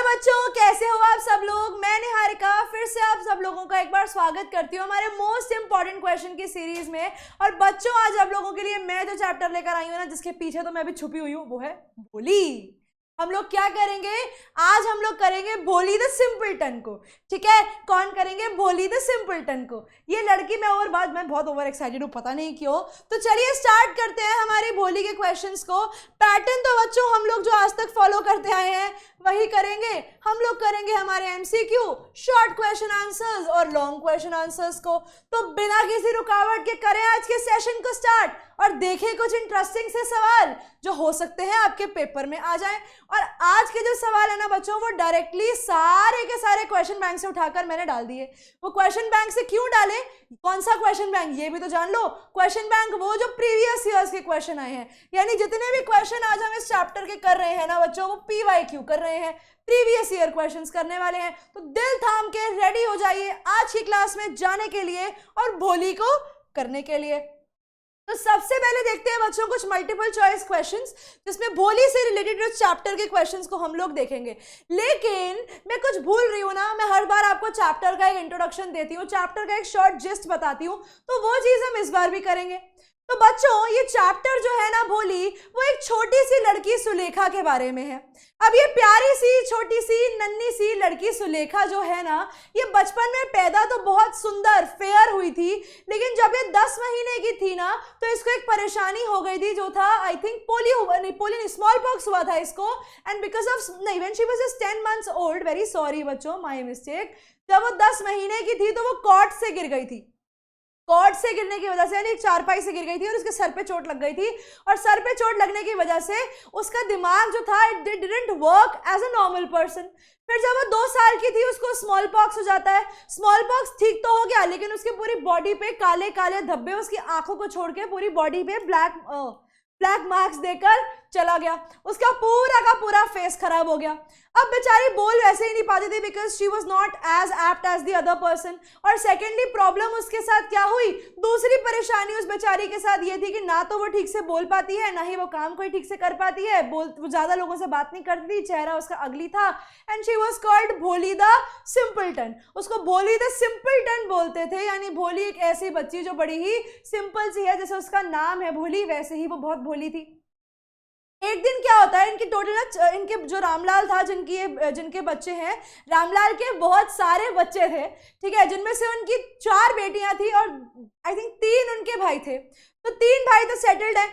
बच्चों, कैसे हो आप सब लोग। मैं निहारिका फिर से आप सब लोगों का एक बार स्वागत करती हूँ हमारे मोस्ट इंपॉर्टेंट क्वेश्चन की सीरीज में। और बच्चों, आज आप लोगों के लिए मैं जो चैप्टर लेकर आई हूँ ना, जिसके पीछे तो मैं भी छुपी हुई हूँ, वो है भोली। हम लोग क्या करेंगे आज? हम लोग करेंगे भोली द सिंपलटन को। ठीक है, कौन करेंगे? भोली द सिंपलटन को। ये लड़की, मैं बहुत ओवर एक्साइटेड हूँ, पता नहीं क्यों। तो चलिए स्टार्ट करते हैं हमारी भोली के क्वेश्चंस को। पैटर्न तो बच्चों हम लोग जो आज तक फॉलो करते आए हैं वही करेंगे। हम लोग करेंगे हमारे एमसीक्यू, शॉर्ट क्वेश्चन आंसर्स और लॉन्ग क्वेश्चन आंसर्स को। तो बिना किसी रुकावट के करें आज के सेशन को स्टार्ट और देखें कुछ इंटरेस्टिंग से सवाल जो हो सकते हैं आपके पेपर में आ जाएं। और आज के जो सवाल है ना बच्चों, वो डायरेक्टली सारे के सारे क्वेश्चन बैंक से उठाकर मैंने डाल दिए। वो क्वेश्चन बैंक से क्यों डाले, कौन सा क्वेश्चन बैंक, ये भी तो जान लो। क्वेश्चन बैंक वो जो प्रीवियस ईयर्स के क्वेश्चन आए हैं, यानी जितने भी क्वेश्चन आज हम इस चैप्टर के कर रहे हैं ना बच्चों, वो PYQ कर रहे हैं, प्रीवियस ईयर क्वेश्चंस करने वाले हैं। तो दिल थाम के रेडी हो जाइए आज की क्लास में जाने के लिए और भोली को करने के लिए। तो सबसे पहले देखते हैं बच्चों कुछ मल्टीपल चॉइस क्वेश्चंस, जिसमें भोली से रिलेटेड उस चैप्टर के क्वेश्चंस को हम लोग देखेंगे। लेकिन मैं कुछ भूल रही हूं ना, मैं हर बार आपको चैप्टर का एक इंट्रोडक्शन देती हूँ, चैप्टर का एक शॉर्ट जिस्ट बताती हूँ, तो वो चीज हम इस बार भी करेंगे। तो बच्चों, ये चैप्टर जो है ना भोली, वो एक छोटी सी लड़की सुलेखा के बारे में है। अब ये प्यारी सी छोटी सी नन्ही सी लड़की सुलेखा जो है ना, ये बचपन में पैदा तो बहुत सुंदर फेयर हुई थी, लेकिन जब ये 10 महीने की थी ना, तो इसको एक परेशानी हो गई थी, जो था I think polio small pox हुआ था इसको। एंड बिकॉज ऑफ नहीं, when she was just 10 months old, very sorry बच्चों, माय मिस्टेक, जब वो 10 महीने की थी तो वो कॉट से गिर गई थी। कॉर्ड से गिरने की वजह से, यानी एक चारपाई से गिर गई थी और उसके सर पे चोट लग गई थी। और सर पे चोट लगने की वजह से उसका दिमाग जो था, it didn't work as a normal person. फिर जब वो 2 साल की थी, उसको स्मॉल पॉक्स हो जाता है। स्मॉल पॉक्स ठीक तो हो गया, लेकिन उसके पूरी बॉडी पे काले काले धब्बे, उसकी आंखों को छोड़ के पूरी बॉडी पे ब्लैक मार्क्स देकर चला गया। उसका पूरा का पूरा फेस खराब हो गया। अब बेचारी बोल वैसे ही नहीं पाती थी, because she was not as apt as the other person. और सेकेंडली प्रॉब्लम उसके साथ क्या हुई, दूसरी परेशानी उस बेचारी के साथ ये थी कि ना तो वो ठीक से बोल पाती है, ना ही वो काम कोई ठीक से कर पाती है। वो ज्यादा लोगों से बात नहीं करती थी, चेहरा उसका अगली था। एंड शी वॉज कॉल्ड भोली द सिंपलटन। उसको भोली द सिंपलटन बोलते थे, यानी भोली एक ऐसी बच्ची जो बड़ी ही सिंपल सी है, जैसे उसका नाम है भोली, वैसे ही वो बहुत भोली थी। एक दिन क्या होता है, इनकी टोटल ना, इनके जो रामलाल था, जिनके बच्चे हैं, रामलाल के बहुत सारे बच्चे थे, ठीक है, जिनमें से उनकी 4 बेटियां थी और आई थिंक 3 उनके भाई थे। तो 3 भाई तो सेटल्ड है,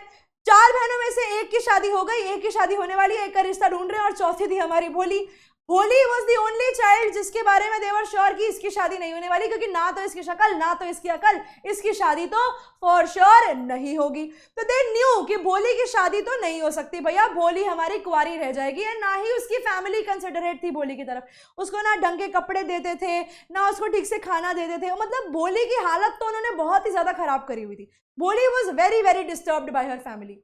4 बहनों में से एक की शादी हो गई, एक की शादी होने वाली है, एक का रिश्ता ढूंढ रहे हैं, और चौथी थी हमारी भोली। भोली वॉज दी ओनली चाइल्ड जिसके बारे में देवर श्योर कि इसकी शादी नहीं होने वाली, क्योंकि ना तो इसकी शक्ल ना तो इसकी अकल, इसकी शादी तो फॉर श्योर नहीं होगी। तो दे न्यू कि भोली की शादी तो नहीं हो सकती भैया, भोली हमारी कुंवारी रह जाएगी। एंड ना ही उसकी फैमिली कंसिडरेट थी भोली की तरफ, उसको ना ढंग के कपड़े देते थे, ना उसको ठीक से खाना देते थे। मतलब भोली की हालत तो उन्होंने बहुत ही ज्यादा खराब करी हुई थी। भोली was very very disturbed bye her family.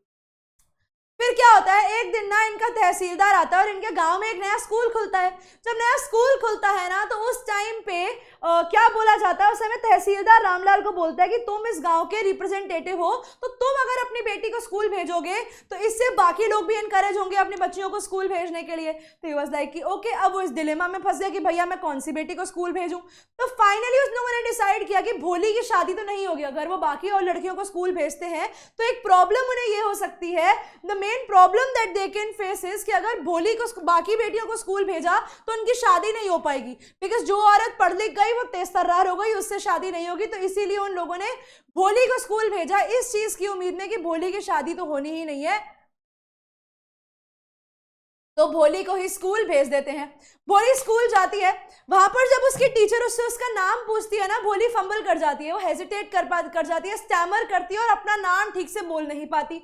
फिर क्या होता है, एक दिन ना इनका तहसीलदार आता है और इनके गांव में एक नया स्कूल खुलता है। जब नया स्कूल खुलता है ना, तो उस टाइम पे क्या बोला जाता है, उस समय तहसीलदार रामलाल को बोलता है कि तुम इस गांव के रिप्रेजेंटेटिव हो, तो तुम अगर अपनी बेटी को स्कूल भेजोगे तो इससे बाकी लोग भी इनकरेज होंगे अपनी बच्चियों को स्कूल भेजने के लिए। तो ही वाज लाइक कि ओके। अब वो इस डिलेमा में फंस गया कि भैया मैं कौन सी बेटी को स्कूल भेजूं। तो फाइनली उस लोगों ने डिसाइड किया कि भोली की शादी तो नहीं होगी, अगर वो बाकी और लड़कियों को स्कूल भेजते हैं तो एक प्रॉब्लम उन्हें ये हो सकती है, the main problem that they can face is कि अगर भोली को बाकी बेटियों को स्कूल भेजा तो उनकी शादी नहीं हो पाएगी, बिकॉज जो औरत पढ़ लिख गई वो तेज तर्रार हो गई, उससे शादी नहीं होगी। तो इसीलिए उन लोगों ने भोली को स्कूल भेजा इस चीज की उम्मीद में कि भोली की शादी तो होनी ही नहीं है, तो भोली को ही स्कूल भेज देते हैं। भोली स्कूल जाती है, वहां पर जब उसकी टीचर उससे उसका नाम पूछती है ना, भोली फंबल कर जाती है, वो हेजिटेट कर जाती है, स्टैमर करती है और अपना नाम ठीक से बोल नहीं पाती।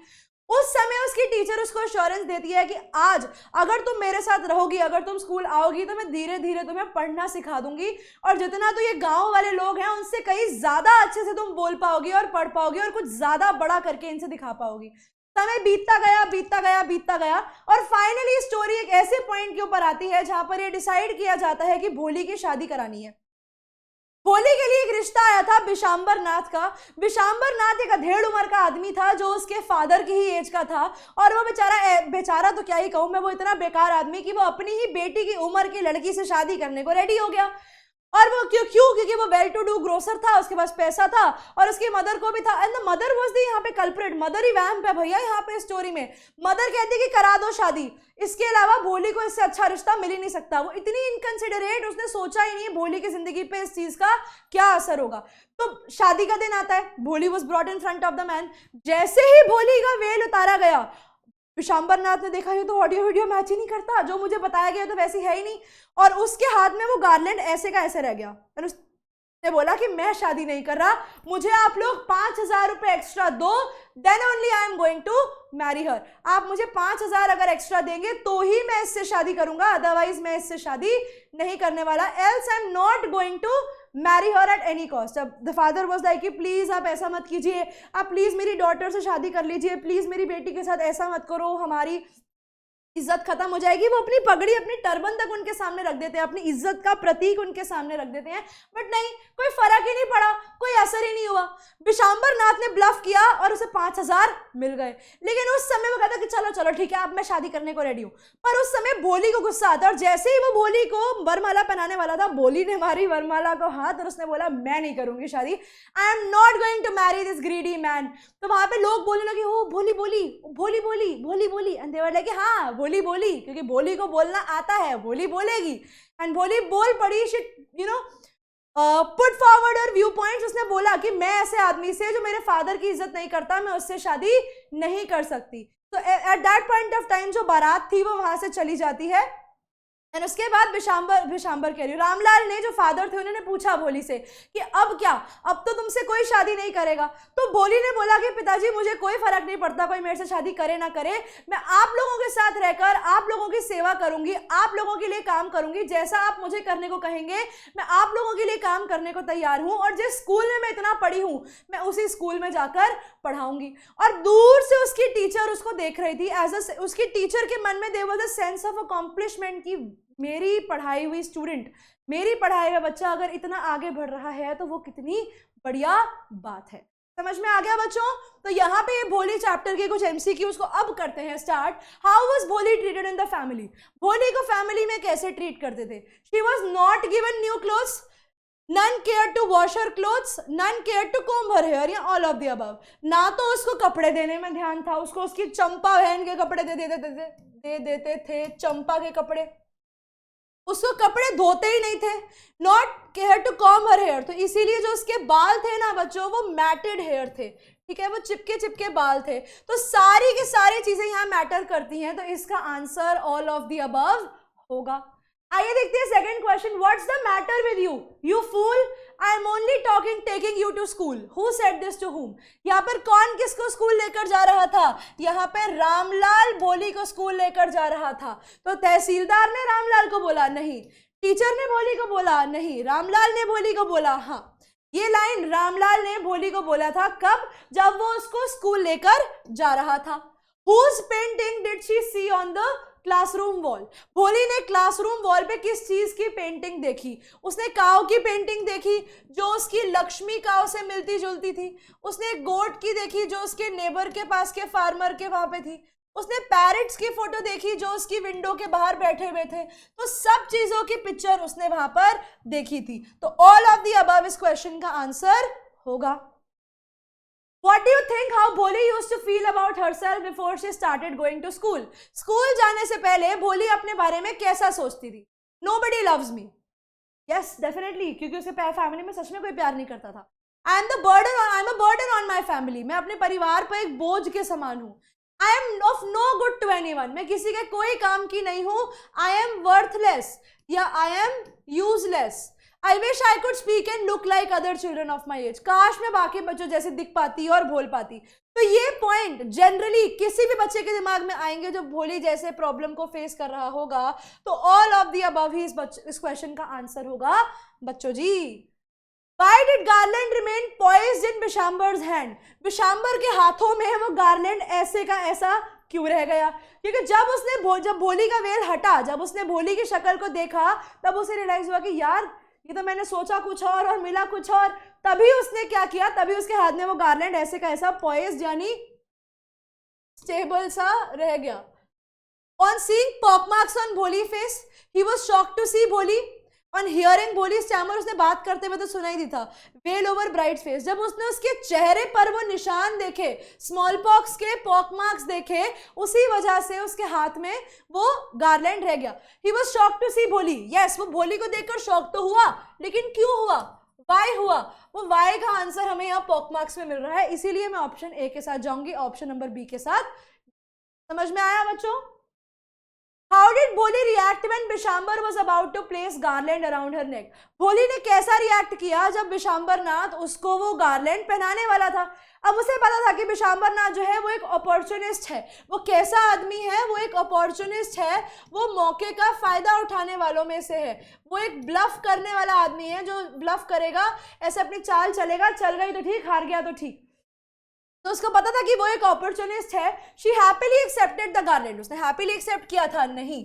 उस समय उसकी टीचर उसको एश्योरेंस देती है कि आज अगर तुम मेरे साथ रहोगी, अगर तुम स्कूल आओगी, तो मैं धीरे धीरे तुम्हें पढ़ना सिखा दूंगी, और जितना तो ये गांव वाले लोग हैं उनसे कहीं ज्यादा अच्छे से तुम बोल पाओगी और पढ़ पाओगी और कुछ ज्यादा बड़ा करके इनसे दिखा पाओगी। समय बीतता गया बीतता गया बीतता गया, और फाइनली स्टोरी एक ऐसे पॉइंट के ऊपर आती है जहां पर ये डिसाइड किया जाता है कि भोली की शादी करानी है। होली के लिए एक रिश्ता आया था बिशांबर नाथ का। बिशांबर नाथ एक अधेड़ उम्र का आदमी था जो उसके फादर की ही एज का था, और वो बेचारा तो क्या ही कहूं मैं, वो इतना बेकार आदमी कि वो अपनी ही बेटी की उम्र की लड़की से शादी करने को रेडी हो गया। और वो क्योंकि वो वेल टू डू ग्रोसर था, उसके पास पैसा था, और उसकी मदर को भी था। And the mother was the यहाँ पे कल्प्रिट, मदर ही वैम्प है भैया यहाँ पे स्टोरी में। मदर कहती कि करा दो शादी, इसके अलावा भोली को इससे अच्छा रिश्ता मिल ही नहीं सकता। वो इतनी इनकंसिडरेट, उसने सोचा ही नहीं भोली की जिंदगी पे इस चीज का क्या असर होगा। तो शादी का दिन आता है, भोली was brought in front of the man. जैसे ही भोली का वेल उतारा गया, विशांबर नाथ ने देखा ये तो ऑडियो वीडियो मैच ही नहीं करता, जो मुझे बताया गया तो वैसी है ही नहीं, और उसके हाथ में वो गार्लैंड ऐसे का ऐसे रह गया। उसने बोला कि मैं शादी नहीं कर रहा, मुझे आप लोग 5,000 रुपए एक्स्ट्रा दो, then only I am going to marry her. आप मुझे 5,000 अगर एक्स्ट्रा देंगे तो ही मैं इससे शादी करूंगा, अदरवाइज मैं इससे शादी नहीं करने वाला, else I am not going to marry her at any cost. अब द फादर वॉज लाइक कि प्लीज आप ऐसा मत कीजिए, आप प्लीज मेरी डॉटर से शादी कर लीजिए, प्लीज मेरी बेटी के साथ ऐसा मत करो, हमारी इज्जत खत्म हो जाएगी। वो अपनी पगड़ी, अपनी टर्बन तक उनके सामने रख देते हैं, अपनी इज्जत का प्रतीक उनके सामने रख देते हैं, बट नहीं, कोई फर्क ही नहीं पड़ा, कोई असर ही नहीं हुआ। विशांबर नाथ ने ब्लफ किया और उसे 5,000 मिल गए। लेकिन उस समय वो कहता कि चलो चलो ठीक है, अब मैं शादी करने को रेडी हूं। पर उस समय भोली को गुस्सा आता, और जैसे ही वो भोली को वरमाला पहनाने वाला था, भोली ने मारी वरमाला को हाथ और उसने बोला मैं नहीं करूंगी शादी, I am not going to marry this greedy man. तो वहां पे लोग बोलने लगे हो भोली बोली भोली बोली भोली बोली, एंड दे वर लाइक हाँ भोली बोली, क्योंकि भोली को बोलना आता है, भोली बोलेगी। एंड भोली बोल पड़ी, she you know put forward her view points. उसने बोला कि मैं ऐसे आदमी से जो मेरे फादर की इज्जत नहीं करता, मैं उससे शादी नहीं कर सकती। तो at that point of time जो बारात थी वो वहां से चली जाती है। एंड उसके बाद विशांबर कह रही हूँ, रामलाल ने जो फादर थे उन्होंने पूछा भोली से कि अब क्या, अब तो तुमसे कोई शादी नहीं करेगा। तो भोली ने बोला कि पिताजी मुझे कोई फर्क नहीं पड़ता, कोई मेरे से शादी करे ना करे, मैं आप लोगों के साथ रहकर आप लोगों की सेवा करूंगी, आप लोगों के लिए काम करूंगी, जैसा आप मुझे करने को कहेंगे मैं आप लोगों के लिए काम करने को तैयार हूं, और जिस स्कूल में मैं इतना पढ़ी हूं मैं उसी स्कूल में जाकर पढ़ाऊंगी। और दूर से उसकी टीचर उसको देख रही थी, उसकी टीचर के मन में there was a sense of accomplishment की मेरी पढ़ाई हुई स्टूडेंट, मेरी पढ़ाई हुआ बच्चा अगर इतना आगे बढ़ रहा है तो वो कितनी बढ़िया बात है। समझ में आ गया बच्चों? तो यहाँ पे भोली चैप्टर के कुछ एमसीक्यूज को अब करते हैं स्टार्ट। हाउ वाज भोली ट्रीटेड इन द फैमिली? भोली को फैमिली में कैसे ट्रीट करते थे? She was not given new clothes, none cared to wash her clothes, none cared to comb her hair, या all of the above। ना तो उसको कपड़े देने में ध्यान था, उसको उसकी चंपा बहन के कपड़े दे देते थे, चंपा के कपड़े, उसको कपड़े धोते ही नहीं थे। Not care to comb her hair, तो इसीलिए जो उसके बाल थे ना बच्चों वो मैटेड हेयर थे, ठीक है, वो चिपके चिपके बाल थे। तो सारी की सारी चीजें यहाँ मैटर करती हैं, तो इसका answer all of the above होगा। आइए देखते हैं second question. What's the matter with you, you fool, I am only talking taking you to school, who said this to whom? यहाँ पर कौन किसको स्कूल लेकर जा रहा था? यहाँ पे रामलाल भोली को स्कूल लेकर जा रहा था। तो तहसीलदार ने रामलाल को बोला नहीं, टीचर ने भोली को बोला नहीं, रामलाल ने भोली को बोला हाँ। ये लाइन रामलाल ने भोली को बोला था, कब? जब वो उसको स्कूल लेकर जा रहा था। Whose painting did she see on the classroom wall? भोली ने क्लासरूम वॉल पे किस चीज की पेंटिंग देखी? उसने काव की पेंटिंग देखी जो उसकी लक्ष्मी काव से मिलती जुलती थी, उसने गोट की देखी जो उसके नेबर के पास के फार्मर के वहां पे थी, उसने पैरट्स की फोटो देखी जो उसकी विंडो के बाहर बैठे हुए थे। तो सब चीजों की पिक्चर उसने वहां पर देखी थी। तो ऑल ऑफ द अबव इस क्वेश्चन का आंसर होगा। What do you think how Bholi used to feel about herself before she started going to school? School जाने से पहले भोली अपने बारे में कैसा सोचती थी? Nobody loves me. Yes, definitely, क्योंकि उसके फैमिली में सच में कोई प्यार नहीं करता था। I'm a burden on my family. मैं अपने परिवार पर एक बोझ के समान हूँ। I am of no good to anyone. मैं किसी के कोई काम की नहीं हूँ। I am worthless या I am useless. I wish I could speak and look like other children of my age. काश मैं बाकी बच्चों जैसे दिख पाती और बोल पाती। तो ये पॉइंट जनरली किसी भी बच्चे के दिमाग में आएंगे जो भोली जैसे प्रॉब्लम को फेस कर रहा होगा। तो ऑल ऑफ द अबव ही इस क्वेश्चन का आंसर होगा बच्चों जी। Why did garland remain poised in Bishambar's hand? Bishambar के हाथों में वो गार्लैंड ऐसे का ऐसा क्यों रह गया? क्योंकि जब भोली का वेल हटा, जब उसने भोली की शक्ल को देखा, तब उसे रियलाइज हुआ कि यार ये तो मैंने सोचा कुछ और मिला कुछ और। तभी उसने क्या किया, तभी उसके हाथ में वो गार्लैंड ऐसे का ऐसा पॉइज्ड यानी स्टेबल सा रह गया। On seeing pockmarks on Bholi face, he was shocked to see Bholi. On hearing Bholi stammer, उसने बात करते हुए तो सुना ही दी था, वेल ओवर ब्राइट फेस। जब उसने उसके चेहरे पर वो निशान देखे, स्मॉल पॉक्स के पॉकमार्क्स देखे, उसी वजह से उसके हाथ में वो गार्लैंड रह गया। He was shocked to see Bholi. Yes, वो भोली को देखकर शॉक तो हुआ, लेकिन क्यों हुआ, वाई हुआ? वो वाई का आंसर हमें यहाँ पॉकमार्क्स में मिल रहा है, इसीलिए मैं ऑप्शन ए के साथ जाऊंगी, ऑप्शन नंबर बी के साथ। समझ में आया बच्चों? How did Bholi react when Bishambar was about to place garland around her neck? भोली ने कैसा रिएक्ट किया जब बिशाम्बर नाथ उसको वो गार्लैंड पहनाने वाला था? अब उसे पता था कि बिशाम्बर नाथ जो है वो एक अपॉर्चुनिस्ट है। वो कैसा आदमी है? वो एक अपॉर्चुनिस्ट है, वो मौके का फायदा उठाने वालों में से है। वो एक ब्लफ करने वाला आदमी है, जो ब्लफ करेगा, ऐसे अपनी चाल चलेगा, चल गई तो ठीक, हार गया तो ठीक। तो उसको पता था कि वो एक अपॉर्चुनिस्ट है। She happily accepted the garland. उसने हैप्पीली एक्सेप्ट किया था? नहीं।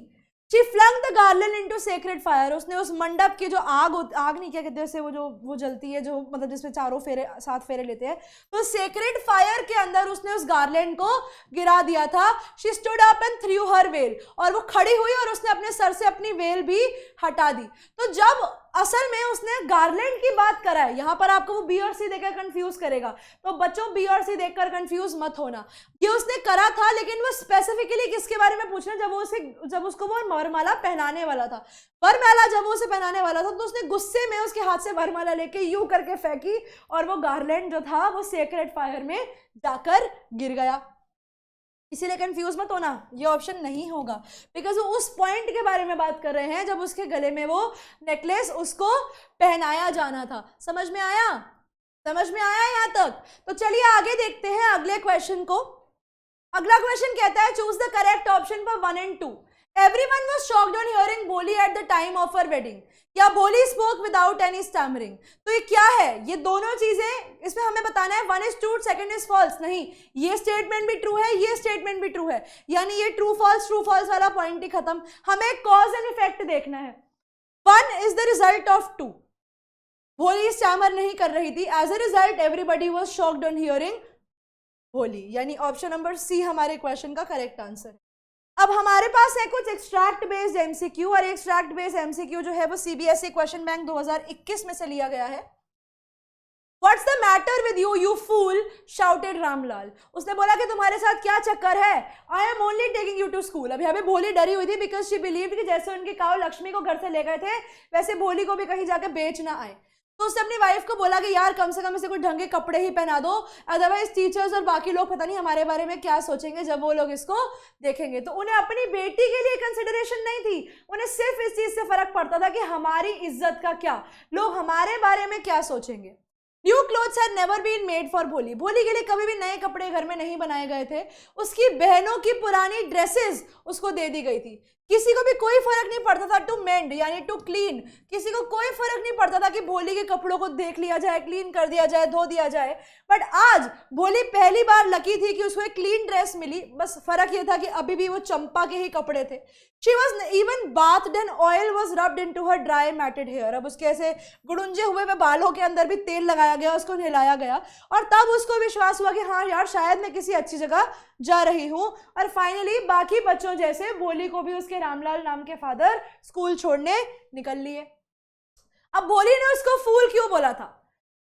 She flung the garland into sacred fire. उसने उस मंडप की जो आग नहीं, क्या कहते हैं उसे, वो जलती है, जो मतलब जिसमें 7 फेरे लेते हैं, तो सेक्रेड फायर के अंदर उसने उस गार्लैंड को गिरा दिया था। She stood up and through her well. और वो खड़ी हुई और उसने अपने सर से अपनी वेल भी हटा दी। तो जब असल में उसने गार्लैंड की बात करा है, यहां पर आपको वो बी और सी देखकर कंफ्यूज करेगा, तो बच्चों बी और सी देखकर कंफ्यूज मत होना। ये उसने करा था, लेकिन वो स्पेसिफिकली किसके बारे में पूछ रहे हैं? जब उसको वो वरमाला पहनाने वाला था। वरमाला जब वो उसे पहनाने वाला था, तो उसने गुस्से में उसके हाथ से वरमाला लेके यूं करके फेंकी, और वो गार्लैंड जो था वो सेक्रेड फायर में जाकर गिर गया। इसीलिए कंफ्यूज मत होना, ये ऑप्शन नहीं होगा, बिकॉज वो उस पॉइंट के बारे में बात कर रहे हैं जब उसके गले में वो नेकलेस उसको पहनाया जाना था। समझ में आया? समझ में आया यहाँ तक? तो चलिए आगे देखते हैं अगले क्वेश्चन को। अगला क्वेश्चन कहता है, choose the correct option for 1 and 2। Everyone was shocked on hearing Bholi at the time of her wedding। या Bholi spoke without any stammering। तो ये क्या है? ये दोनों चीजें इसमें हमें बताना है, 1 is true, 2 is false। नहीं, ये स्टेटमेंट भी ट्रू है, ये स्टेटमेंट भी ट्रू है, यानी ये ट्रू फॉल्स वाला पॉइंट ही खत्म। हमें कॉज एंड इफेक्ट देखना है। 1 is the result of 2। Bholi stammer नहीं कर रही थी, as a result everybody was shocked on hearing Bholi, यानी ऑप्शन नंबर सी हमारे क्वेश्चन का करेक्ट आंसर है। अब हमारे पास है कुछ एक्सट्रैक्ट बेस्ड एमसीक्यू, और एक्सट्रैक्ट बेस्ड एमसीक्यू जो है वो सीबीएसई क्वेश्चन बैंक 2021 में से लिया गया है। What's the matter with you, you fool? shouted Ramlal. उसने बोला कि तुम्हारे साथ क्या चक्कर है? I am only taking you to school। अभी भोली डरी हुई थी, बिकॉज शी बिलीव्ड कि जैसे उनकी काऊ लक्ष्मी को घर से ले गए थे, वैसे भोली को भी कहीं जाके बेच ना आए। तो उसने अपनी वाइफ को बोला कि यार कम से कम इसे कोई ढंग के कपड़े ही पहना दो, अदरवाइज टीचर्स और बाकी लोग पता नहीं हमारे बारे में क्या सोचेंगे जब वो लोग इसको देखेंगे। तो उन्हें अपनी बेटी के लिए कंसिडरेशन नहीं थी, उन्हें सिर्फ इस चीज से फर्क पड़ता था कि हमारी इज्जत का क्या, लोग हमारे बारे में क्या सोचेंगे। New clothes had never been made for Bholi. Bholi के लिए कभी भी नए कपड़े घर में नहीं बनाए गए थे। उसकी बहनों की पुरानी ड्रेसेस उसको दे दी गई थी। किसी को भी कोई फर्क नहीं पड़ता था टू मेंड यानी टू क्लीन। किसी को कोई फर्क नहीं पड़ता था कि भोली के कपड़ों को देख लिया जाए, क्लीन कर दिया जाए, धो दिया जाए। बट आज भोली पहली बार लकी थी कि उसको एक क्लीन ड्रेस मिली। बस फर्क ये था कि अभी भी वो चंपा के ही कपड़े थे। She was even bathed and oil was rubbed into her dry matted hair। अब उसके ऐसे गुड़ुंजे हुए बालों के अंदर भी तेल लगाया गया, उसको नहलाया गया, और तब उसको विश्वास हुआ कि हाँ यार शायद मैं किसी अच्छी जगह जा रही हूँ। और फाइनली बाकी बच्चों जैसे भोली को भी उसके रामलाल नाम के फादर स्कूल छोड़ने निकल लिए। अब भोली ने उसको फूल क्यों बोला था?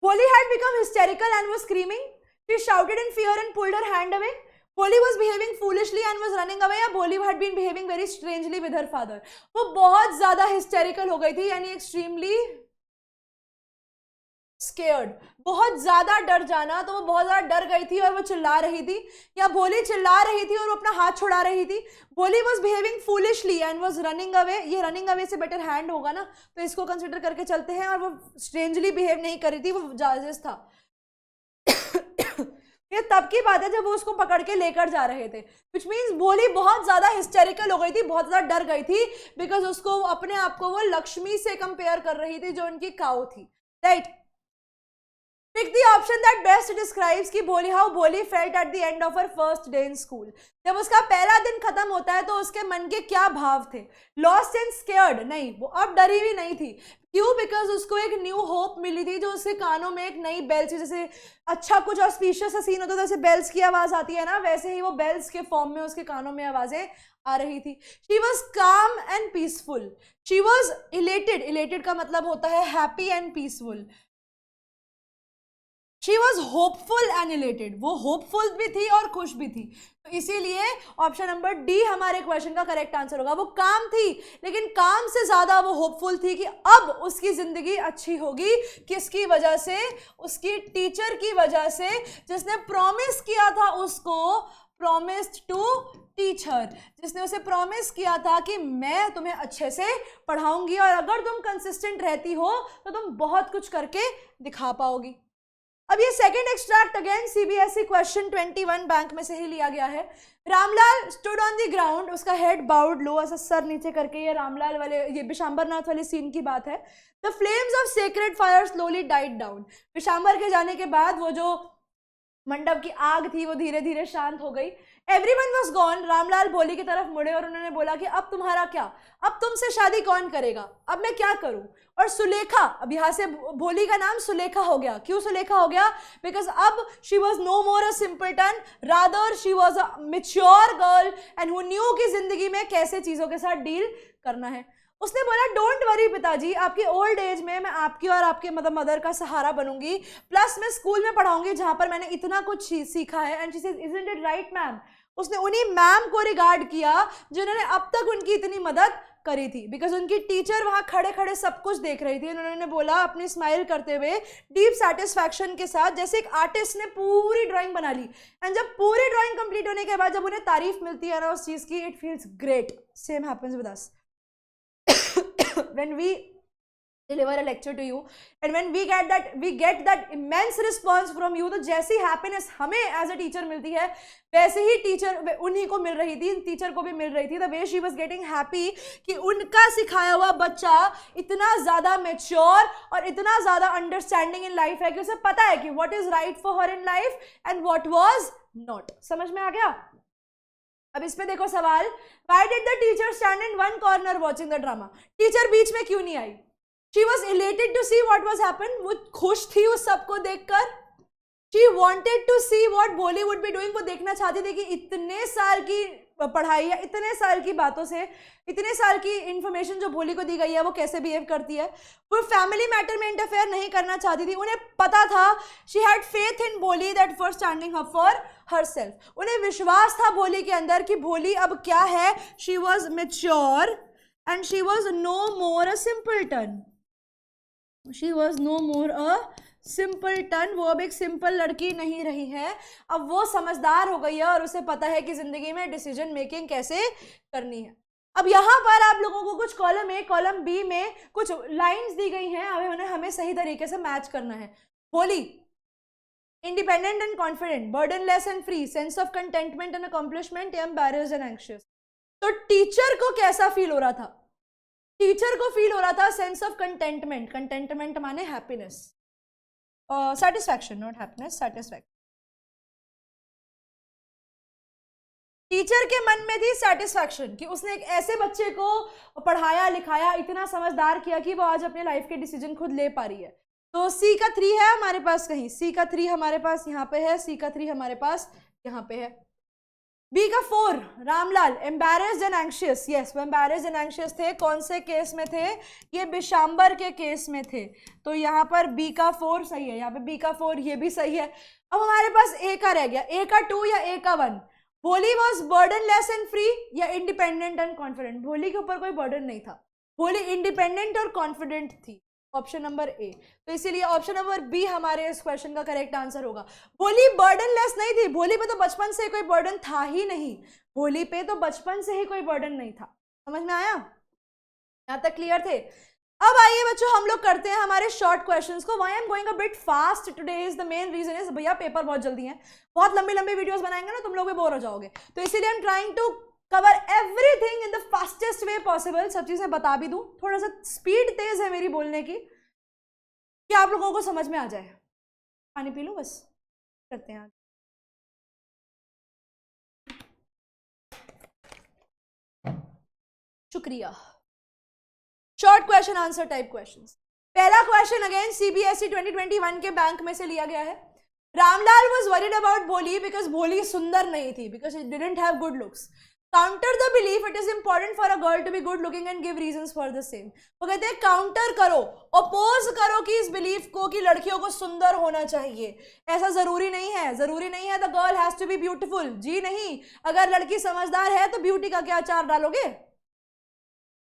भोली had become hysterical and was screaming। She shouted in fear and pulled her hand away। Bholi was behaving foolishly and was running away, या Bholi had been behaving very strangely with her father। वो बहुत ज्यादा hysterical हो गई थी, यानी extremely scared, बहुत ज्यादा डर जाना। तो वो बहुत ज्यादा डर गई थी और वो चिल्ला रही थी, या भोली चिल्ला रही थी और वो अपना हाथ छुड़ा रही थी। भोली was behaving foolishly and was running away. ये रनिंग अवे से बेटर हैंड होगा ना, तो इसको कंसिडर करके चलते हैं। और वो स्ट्रेंजली बिहेव नहीं कर रही थी, वो जायज था। ये तब की बात है जब वो उसको पकड़ के लेकर जा रहे थे, विच मीन्स भोली बहुत ज्यादा हिस्टेरिकल हो गई थी, बहुत ज्यादा डर गई थी, बिकॉज उसको अपने आप को वो लक्ष्मी से कंपेयर कर रही थी जो उनकी काऊ थी, right. Pick the option that best describes कि भोली how भोली felt at the end of her first day in school. जब उसका पहला दिन खत्म होता है तो उसके मन के क्या भाव थे? Lost and scared? नहीं, वो अब डरी हुई नहीं थी. क्यों? बिकॉज उसको एक न्यू होप मिली थी, जो उसके कानों में एक नई बेल्स, जैसे अच्छा कुछ ऑस्पिशियस सा सीन होता है, जैसे बेल्स की आवाज आती है ना, वैसे ही वो बेल्स के फॉर्म में उसके कानों में आवाजें आ रही थी. शी वॉज काम and peaceful. She was elated. Elated का मतलब होता है happy and peaceful. She was hopeful and elated. वो होपफुल भी थी और खुश भी थी. तो इसीलिए ऑप्शन नंबर डी हमारे क्वेश्चन का करेक्ट आंसर होगा. वो काम थी, लेकिन काम से ज्यादा वो होपफुल थी कि अब उसकी जिंदगी अच्छी होगी. किसकी वजह से? उसकी टीचर की वजह से, जिसने प्रॉमिस किया था उसको, प्रॉमिस्ड टू टीचर, जिसने उसे प्रॉमिस किया था कि मैं तुम्हें अच्छे से पढ़ाऊंगी और अगर तुम कंसिस्टेंट रहती हो तो तुम बहुत कुछ करके दिखा पाओगी. अब ये second extract again CBSE question 21 bank में से ही लिया गया है. Ramlal stood on the ground, उसका हेड बाउड लो, ऐसा सर नीचे करके. ये रामलाल वाले, ये विशांबरनाथ वाले सीन की बात है. The flames of sacred fire slowly died down. Vishambar के जाने के बाद वो जो मंडप की आग थी वो धीरे धीरे शांत हो गई. Everyone was gone. रामलाल भोली की तरफ मुड़े और उन्होंने बोला कि अब तुम्हारा क्या, अब तुमसे शादी कौन करेगा, अब मैं क्या करूं. और सुलेखा, अब यहां से भोली का नाम सुलेखा हो गया. क्यों सुलेखा हो गया? बिकॉज अब she was no more a simpleton, rather she was a mature girl and who new की जिंदगी में कैसे चीजों के साथ डील करना है. उसने बोला डोंट वरी पिताजी, आपकी ओल्ड एज में मैं आपकी और आपके मदर का सहारा बनूंगी, प्लस मैं स्कूल में पढ़ाऊंगी जहां पर मैंने इतना कुछ सीखा है. And she said isn't it right ma'am. उसने उन्हीं मैम को रिगार्ड किया जिन्होंने अब तक उनकी इतनी मदद करी थी, बिकॉज उनकी टीचर वहां खड़े खड़े सब कुछ देख रही थी. उन्होंने बोला अपनी स्माइल करते हुए, डीप सेटिस्फैक्शन के साथ, जैसे एक आर्टिस्ट ने पूरी ड्राइंग बना ली. एंड जब पूरी ड्राइंग कंप्लीट होने के बाद जब उन्हें तारीफ मिलती है ना उस चीज की, it feels great. Same happens with us when we deliver a lecture to you and when we get that immense response from you. तो जैसी हैप्पीनेस हमें एज अ टीचर मिलती है वैसे ही टीचर उन्हीं को मिल रही थी, टीचर को भी मिल रही थी. The way she was getting happy कि उनका सिखाया हुआ बच्चा इतना ज्यादा मेच्योर और इतना ज्यादा अंडरस्टैंडिंग इन लाइफ है कि उसे पता है कि what is right for her in life and what was not. समझ में आ गया? अब इस पे देखो सवाल, Why did the teacher stand in one corner watching the drama? Teacher बीच में क्यों नहीं आई? She was elated to see what was happened. वो खुश थी उस सबको देखकर. She wanted to see what Bholi would be doing. वो देखना चाहती थी कि इतने साल की पढ़ाई या इतने साल की बातों से, इतने साल की इंफॉर्मेशन जो भोली को दी गई है वो कैसे बिहेव करती है. वो फैमिली मैटर में इंटरफेयर नहीं करना चाहती थी. उन्हें पता था, शी हैड फेथ इन भोली that for standing up for herself. उन्हें विश्वास था भोली के अंदर कि भोली अब क्या है. She was mature and she was no more a simpleton. She was no more a simpleton. वो अब एक सिंपल लड़की नहीं रही है, अब वो समझदार हो गई है और उसे पता है कि जिंदगी में डिसीजन मेकिंग कैसे करनी है. अब यहाँ पर आप लोगों को कुछ कॉलम ए कॉलम बी में कुछ लाइंस दी गई हैं, अब हमें सही तरीके से मैच करना है. Bholi independent and confident, burdenless and free, sense of contentment and accomplishment, embarrassed and anxious. तो टीचर को कैसा फील हो रहा था? टीचर को फील हो रहा था सेंस ऑफ कंटेंटमेंट. कंटेंटमेंट माने happiness, satisfaction, not happiness, satisfaction. Teacher के मन में थी सेटिस्फैक्शन कि उसने एक ऐसे बच्चे को पढ़ाया लिखाया, इतना समझदार किया कि वो आज अपने लाइफ के डिसीजन खुद ले पा रही है. तो सी का 3 है हमारे पास, कहीं सी का 3 हमारे पास यहाँ पे है, सी का 3 हमारे पास यहाँ पे है. बी का 4 Ramlal, embarrassed and anxious. Yes, वो एम्बैरेस्ड एंड एंग्शियस थे. कौन से केस में थे? ये बिशांबर के केस में थे. तो यहाँ पर बी का 4 सही है, यहाँ पे बी का 4, ये भी सही है. अब हमारे पास ए का रह गया, ए का 2 या ए का 1. भोली वॉज बर्डनलेस एंड फ्री या इंडिपेंडेंट एंड कॉन्फिडेंट? भोली के ऊपर कोई बर्डन नहीं था, भोली इंडिपेंडेंट और कॉन्फिडेंट थी. Option number A. तो इसीलिए ऑप्शन नंबर बी हमारे इस क्वेश्चन का करेक्ट आंसर होगा. भोली बर्डनलेस नहीं थी, भोली पे तो बचपन से कोई बर्डन था ही नहीं. भोली पे तो बचपन से ही कोई बर्डन नहीं था. समझ में आया? यहाँ तक क्लियर थे? अब आइए बच्चों, हम लोग करते हैं हमारे शॉर्ट क्वेश्चंस को. Why I am going a bit fast today is the main reason is, भैया पेपर बहुत जल्दी है, बहुत लंबी लंबी वीडियोस बनाएंगे ना तुम लोग भी बोर हो जाओगे. तो इसीलिए I am trying to cover everything in the fastest way possible. सब चीजें बता भी दूं, थोड़ा सा स्पीड तेज है मेरी बोलने की कि आप लोगों को समझ में आ जाए. पानी पी लूं बस, करते हैं। शुक्रिया। Short question answer type questions. पहला क्वेश्चन अगेन सीबीएसई 2021 के बैंक में से लिया गया है। रामलाल was worried about भोली because भोली सुंदर नहीं थी, because she didn't have good looks. Counter the belief it is important for a girl to be good looking and give reasons for the same. वो कहते हैं काउंटर करो, ओपोज करो कि इस बिलीफ को कि लड़कियों को सुंदर होना चाहिए। ऐसा जरूरी नहीं है, जरूरी नहीं है the girl has to be beautiful. जी नहीं, अगर लड़की समझदार है तो ब्यूटी का क्या अचार डालोगे?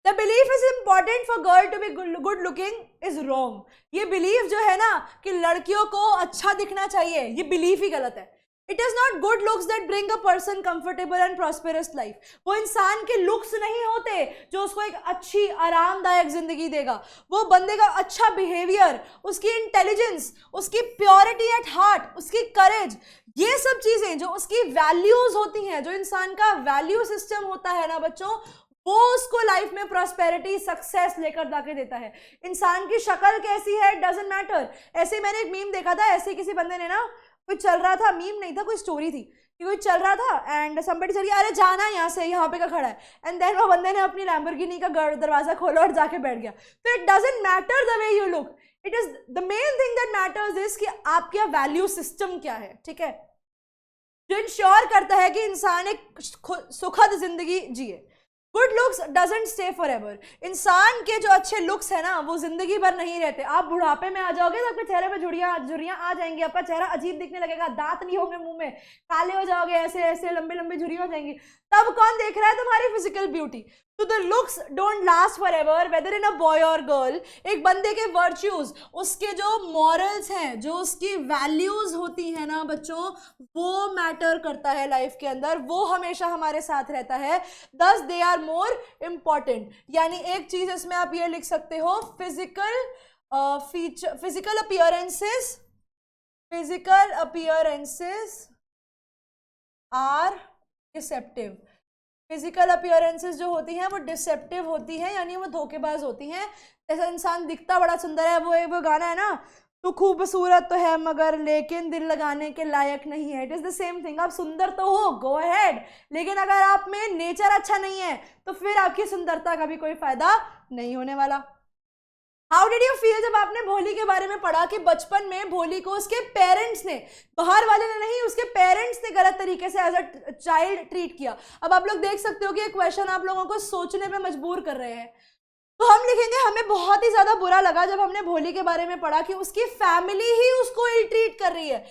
The belief is important for girl to be good looking is wrong. ये बिलीफ जो है ना कि लड़कियों को अच्छा दिखना चाहिए, ये बिलीफ ही गलत है। It is not good looks that bring a person comfortable and prosperous life. वो इंसान के लुक्स नहीं होते जो उसको एक अच्छी आरामदायक जिंदगी देगा। वो बंदे का अच्छा बिहेवियर, उसकी इंटेलिजेंस, उसकी प्योरिटी एट हार्ट, उसकी करेज, ये सब चीजें जो उसकी वैल्यूज होती हैं, जो इंसान का वैल्यू सिस्टम होता है ना बच्चों, वो उसको लाइफ में प्रॉस्पेरिटी सक्सेस लेकर जाके देता है। इंसान की शक्ल कैसी है डजंट मैटर। ऐसे मैंने एक मीम देखा था, ऐसे किसी बंदे ने ना, कोई चल रहा था, मीम नहीं था, कोई स्टोरी थी कि कोई चल रहा था एंड समबडी चल, अरे जाना यहाँ से, यहाँ पे का खड़ा है, एंड देन वो बंदे ने अपनी लैम्बोर्गिनी का दरवाजा खोला और जाके बैठ गया। तो it doesn't matter the way you look, it is the main thing that matters is कि आपका वैल्यू सिस्टम क्या है, ठीक है, जो इंश्योर करता है कि इंसान एक सुखद जिंदगी जिए। Good looks doesn't stay for ever. इंसान के जो अच्छे लुक्स है ना वो जिंदगी भर नहीं रहते। आप बुढ़ापे में आ जाओगे तो आपके चेहरे पे झुर्रियां आ जाएंगी, आपका चेहरा अजीब दिखने लगेगा, दांत नहीं होंगे मुंह में, काले हो जाओगे, ऐसे ऐसे लंबे लंबे झुर्रियां हो जाएंगी। तब कौन देख रहा है तुम्हारी फिजिकल ब्यूटी? तो the looks don't last forever whether in a boy और गर्ल। एक बंदे के वर्च्यूज, उसके जो मॉरल्स हैं, जो उसकी वैल्यूज होती हैं ना बच्चों, वो मैटर करता है लाइफ के अंदर, वो हमेशा हमारे साथ रहता है। दस दे आर मोर इंपॉर्टेंट। यानी एक चीज इसमें आप ये लिख सकते हो, physical appearances are deceptive. Physical appearances जो होती हैं वो डिसेप्टिव होती हैं, यानी वो धोखेबाज होती हैं। जैसा इंसान दिखता बड़ा सुंदर है, वो गाना है ना, तू खूबसूरत तो है मगर लेकिन दिल लगाने के लायक नहीं है। It is the same thing. आप सुंदर तो हो, गो अहेड, लेकिन अगर आप में नेचर अच्छा नहीं है तो फिर आपकी सुंदरता का भी कोई फायदा नहीं होने वाला। हाउ डिड यू फील जब आपने भोली के बारे में पढ़ा कि बचपन में भोली को उसके पेरेंट्स ने, बाहर वाले ने नहीं, उसके पेरेंट्स ने गलत तरीके से एज अ चाइल्ड ट्रीट किया? अब आप लोग देख सकते हो कि ये क्वेश्चन आप लोगों को सोचने पे मजबूर कर रहे हैं। तो हम लिखेंगे हमें बहुत ही ज्यादा बुरा लगा जब हमने भोली के बारे में पढ़ा कि उसकी फैमिली ही उसको इल ट्रीट कर रही है।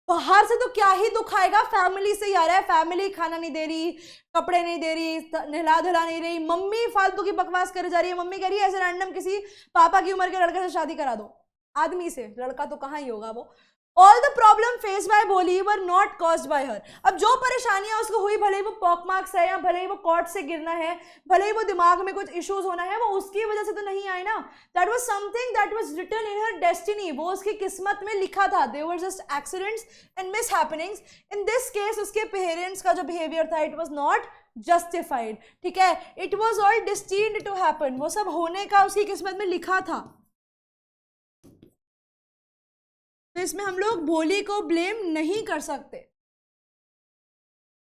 बाहर से तो क्या ही दुख आएगा, फैमिली से ही आ रहा है। फैमिली खाना नहीं दे रही, कपड़े नहीं दे रही, नहला धुला नहीं रही, मम्मी फालतू की बकवास करे जा रही है। मम्मी कह रही है ऐसे रैंडम किसी पापा की उम्र के लड़के से शादी करा दो, आदमी से, लड़का तो कहाँ ही होगा वो। All the problem faced by भोली were not caused by her. अब जो परेशानियां उसको हुई, भले ही वो पॉकमार्क्स है या भले ही वो कॉर्ड से गिरना है, भले ही वो दिमाग में कुछ इश्यूज होना है, वो उसकी वजह से तो नहीं आई ना। That was something that was written in her destiny. वो उसकी किस्मत में लिखा था। They were just accidents and mishappenings. In this case उसके पेरेंट्स का जो बिहेवियर था, it was not justified. ठीक है, it was all destined to happen. वो सब होने का उसकी किस्मत में लिखा था। तो इसमें हम लोग भोली को ब्लेम नहीं कर सकते।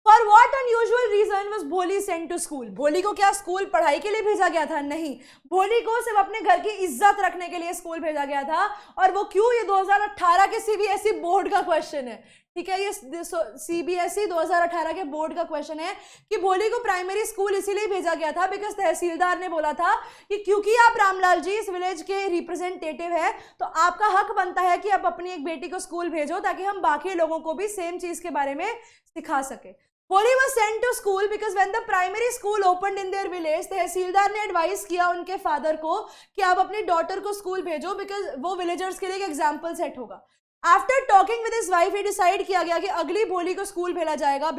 For what unusual reason was Bholi sent to school? Bholi को क्या स्कूल पढ़ाई के लिए भेजा गया था? नहीं, भोली को सिर्फ अपने घर की इज्जत रखने के लिए स्कूल भेजा गया था। और वो क्यों? ये 2018 के सीबीएसई बोर्ड का क्वेश्चन है, ठीक है, ये सीबीएसई 2018 के बोर्ड का क्वेश्चन है कि भोली को प्राइमरी स्कूल इसीलिए भेजा गया था बिकॉज तहसीलदार ने बोला था कि क्योंकि आप रामलाल जी इस विलेज के रिप्रेजेंटेटिव है तो आपका हक बनता है कि आप अपनी एक बेटी को स्कूल भेजो ताकि हम बाकी लोगों को भी सेम चीज के बारे में सिखा सके। भोली was sent to school because when the primary school opened in their village, तहसीलदार ने एडवाइस किया उनके फादर को कि आप अपनी डॉटर को स्कूल भेजो बिकॉज वो विलेजर्स के लिए एक एग्जाम्पल सेट होगा। After talking with his wife, ये डिसाइड किया गया कि अगली भोली को स्कूल भेजा जाएगा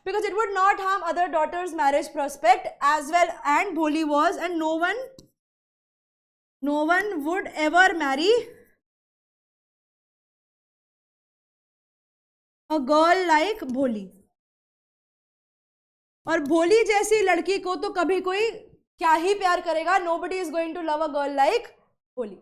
because it would not harm other daughters marriage prospect as well and Bholi was and no one would ever marry a girl like Bholi. और भोली जैसी लड़की को तो कभी कोई क्या ही प्यार करेगा, nobody is going to love a girl like Bholi.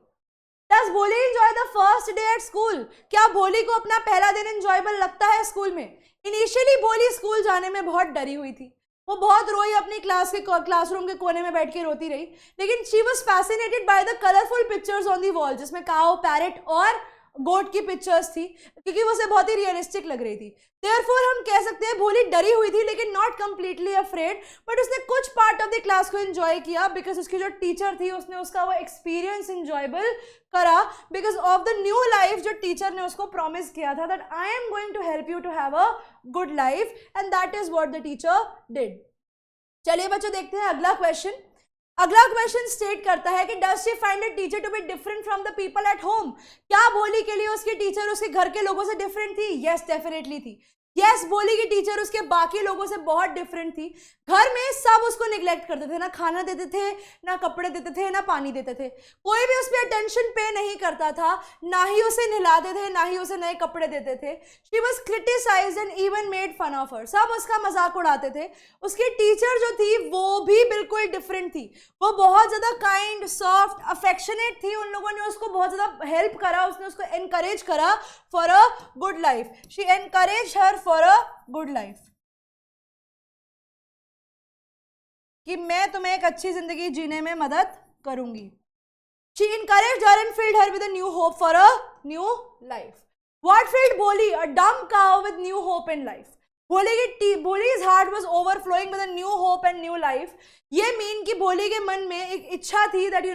Does भोली enjoy the first day at school? क्या भोली को अपना पहला दिन enjoyable लगता है स्कूल में? इनिशियली भोली स्कूल जाने में बहुत डरी हुई थी, वो बहुत रोई, अपनी क्लासरूम के कोने में बैठ के रोती रही, लेकिन she was fascinated by the colourful pictures on the wall, जिसमें काऊ, पैरेट और गोट की पिक्चर्स थी, क्योंकि वो उसे बहुत ही रियलिस्टिक लग रही थी। देयरफॉर हम कह सकते हैं भोली डरी हुई थी, लेकिन नॉट कंप्लीटली अफ्रेड, बट उसने कुछ पार्ट ऑफ द क्लास को एंजॉय किया, बिकॉज उसकी जो टीचर थी उसने उसका वो एक्सपीरियंस एंजॉयबल करा, because of the new life जो टीचर ने उसको प्रॉमिस किया था, that I am going to help you to have a good life, and that is what the teacher did. चलिए बच्चों देखते हैं अगला क्वेश्चन। अगला क्वेश्चन स्टेट करता है कि does she find a teacher to be different from the people at home? क्या भोली के लिए उसकी टीचर उसके घर के लोगों से डिफरेंट थी? यस, डेफिनेटली थी। यस, भोली की टीचर उसके बाकी लोगों से बहुत डिफरेंट थी। घर में सब उसको निग्लेक्ट करते थे, ना खाना देते थे, ना कपड़े देते थे, ना पानी देते थे, कोई भी उस पर अटेंशन पे नहीं करता था, ना ही उसे नहलाते थे, ना ही उसे नए कपड़े देते थे। She was criticised and even made fun of her, सब उसका मजाक उड़ाते थे। उसकी टीचर जो थी वो भी बिल्कुल डिफरेंट थी, वो बहुत ज़्यादा काइंड, सॉफ्ट, अफेक्शनेट थी। उन लोगों ने उसको बहुत ज़्यादा हेल्प करा, उसने उसको एनकरेज करा for a good life. She encourage her for a good life, कि मैं तुम्हें एक अच्छी जिंदगी जीने में मदद करूंगी। She encouraged her and filled her with a new hope for a new life. What filled Bholi? A dumb cow with new hope in life. Bholi's heart was overflowing with a new hope and new life. ये mean कि भोली के मन में एक इच्छा थी that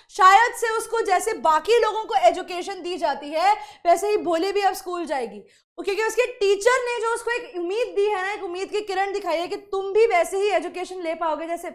शायद से उसको जैसे बाकी लोगों को एजुकेशन दी जाती है वैसे ही भोली भी अब स्कूल जाएगी, क्योंकि उसके टीचर ने जो उसको एक उम्मीद दी है ना, एक उम्मीद की किरण दिखाई है कि तुम भी वैसे ही एजुकेशन ले पाओगे जैसे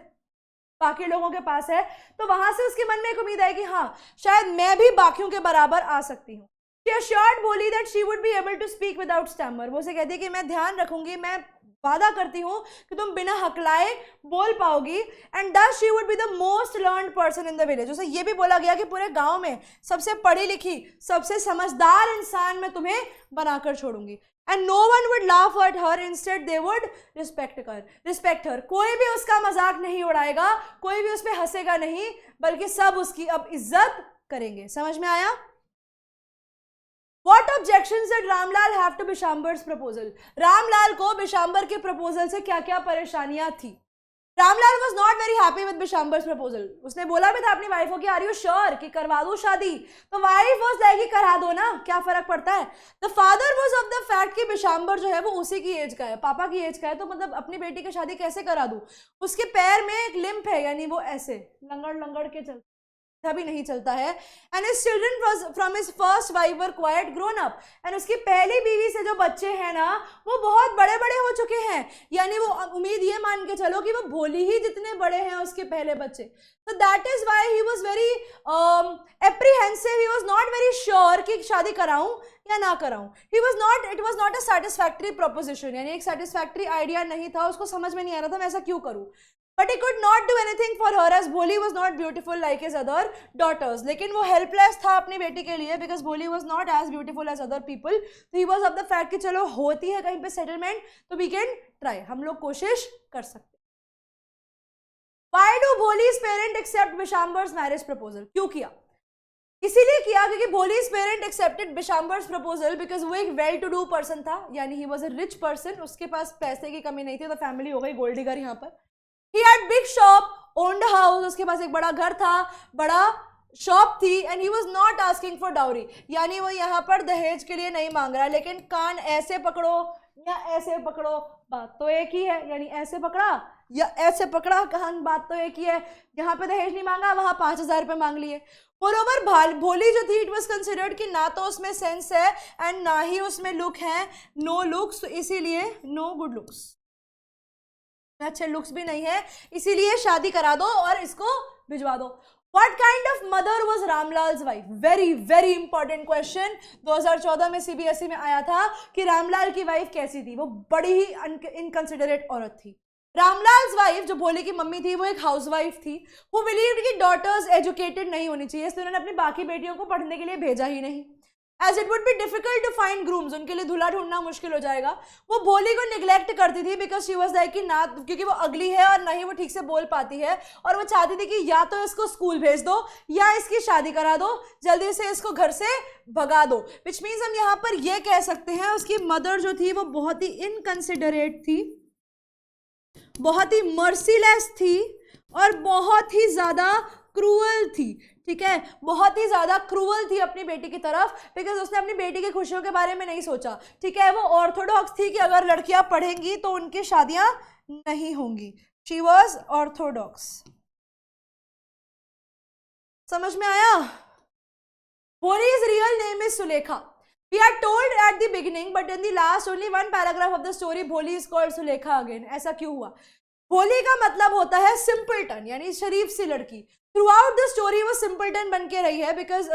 बाकी लोगों के पास है, तो वहां से उसके मन में एक उम्मीद आई कि हाँ शायद मैं भी बाकियों के बराबर आ सकती हूँ। She assured भोली that she would be able to speak without stammer. वो उसे कहती है कि मैं ध्यान रखूंगी, मैं वादा करती हूँ कि तुम बिना हकलाए बोल पाओगी। And thus she would be the most learned person in the village. उसे ये भी बोला गया कि पूरे गांव में सबसे पढ़ी लिखी, सबसे समझदार इंसान मैं तुम्हें बनाकर छोड़ूंगी। And no one would laugh at her, instead they would respect her. कोई भी उसका मजाक नहीं उड़ाएगा, कोई भी उस पर हंसेगा नहीं, बल्कि सब उसकी अब इज्जत करेंगे। समझ में आया? What objections did Ramlal have to Bishambar's proposal? Ramlal को बिशाम्बर के प्रपोजल से क्या क्या परेशानियां थी? Ramlal was not very happy with Bishambar's proposal. उसने बोला भी था अपनी वाइफ को कि आर यू श्योर कि करवा दो शादी, तो वाइफ वाज लाइक कि करा दो ना, क्या फर्क पड़ता है। The father was of the fact कि बिशाम्बर जो है वो उसी की एज का है, पापा की एज का है, तो मतलब अपनी बेटी की शादी कैसे करा दूं? उसके पैर में एक लिम्प है, यानी वो ऐसे लंगड़ लंगड़ के चलते भी नहीं चलता है। And his children from his first wife were quite grown up. And उसकी पहली बीवी से जो बच्चे हैं ना वो बहुत बड़े बड़े हो चुके हैं, यानी वो उम्मीद ये मान के चलो कि वो भोली ही जितने बड़े हैं उसके पहले बच्चे। So that is why he was very apprehensive. He was not very sure कि शादी कराऊं या ना कराऊं. It was not a satisfactory proposition. यानी एक satisfactory idea नहीं था, उसको समझ में नहीं आ रहा था मैं ऐसा क्यों करूं. But he could not do anything for her as Bholi was not beautiful like his other daughters. लेकिन वो helpless था अपनी बेटी के लिए because Bholi was not as beautiful as other people. So he was of the fact कि चलो होती है कहीं पे settlement तो we can try. हम लोग कोशिश कर सकते. Why do Bholi's parent accept Bishambar's marriage proposal? क्यों किया? इसीलिए किया क्योंकि Bholi's parent accepted Bishambar's proposal because वो एक well to do person था, यानी he was a rich person, उसके पास पैसे की कमी नहीं थी, तो फैमिली हो गई गोल्ड डिगर यहाँ पर. He had big shop, owned a house, उसके पास एक बड़ा घर था, बड़ा शॉप थी, and he was not asking for dowry, यानी वो यहाँ पर दहेज के लिए नहीं मांग रहा, लेकिन कान ऐसे पकड़ो या ऐसे पकड़ो बात तो एक ही है, यानी ऐसे पकड़ा या ऐसे पकड़ा कान बात तो एक ही है। यहाँ पे दहेज नहीं मांगा, वहाँ 5,000 रुपये मांग लिए। मोरोवर भोली जो थी इट वॉज कंसिडर्ड कि ना तो उसमें सेंस है एंड ना ही उसमें लुक है, नो लुक्स, तो इसीलिए नो गुड लुक्स, अच्छे लुक्स भी नहीं है, इसीलिए शादी करा दो और इसको भिजवा दो। What kind of mother was Ramlal's wife? Very very important question, 2014 में CBSE में आया था कि रामलाल की वाइफ कैसी थी। वो बड़ी ही इनकंसिडरेट औरत थी। रामलाल्स वाइफ जो भोले की मम्मी थी वो एक हाउसवाइफ थी। वो बिलीव्ड कि डॉटर्स एजुकेटेड नहीं होनी चाहिए, इसलिए उन्होंने अपनी बाकी बेटियों को पढ़ने के लिए भेजा ही नहीं। As it would be difficult to find grooms, उनके लिए दूल्हा ढूंढना मुश्किल हो जाएगा। वो भोली को निग्लेक्ट करती थी बिकॉज शी वॉज लाइक कि ना, क्योंकि वो अगली है और ना ही वो ठीक से बोल पाती है, और वो चाहती थी कि या तो इसको स्कूल भेज दो या इसकी शादी करा दो, जल्दी से इसको घर से भगा दो। विच मीन्स हम यहाँ पर ये कह सकते हैं उसकी मदर जो थी वो बहुत ही इनकंसिडरेट थी, बहुत ही मर्सीलेस थी और बहुत ही ज्यादा क्रूअल थी। ठीक है, बहुत ही ज्यादा क्रूअल थी अपनी बेटी की तरफ, बिकॉज उसने अपनी बेटी की खुशियों के बारे में नहीं सोचा। ठीक है, वो ऑर्थोडॉक्स थी कि अगर लड़कियां पढ़ेंगी तो उनकी शादियां नहीं होंगी। She was Orthodox. समझ में आया? Boli's real name is Sulekha. We are told at the beginning, but in the last only one paragraph of the story, Boli is called Sulekha again. ऐसा क्यों हुआ? भोली का मतलब होता है सिंपलटन, यानी शरीफ सी लड़की। थ्रू आउट द स्टोरी वो सिंपलटन बन के रही है, because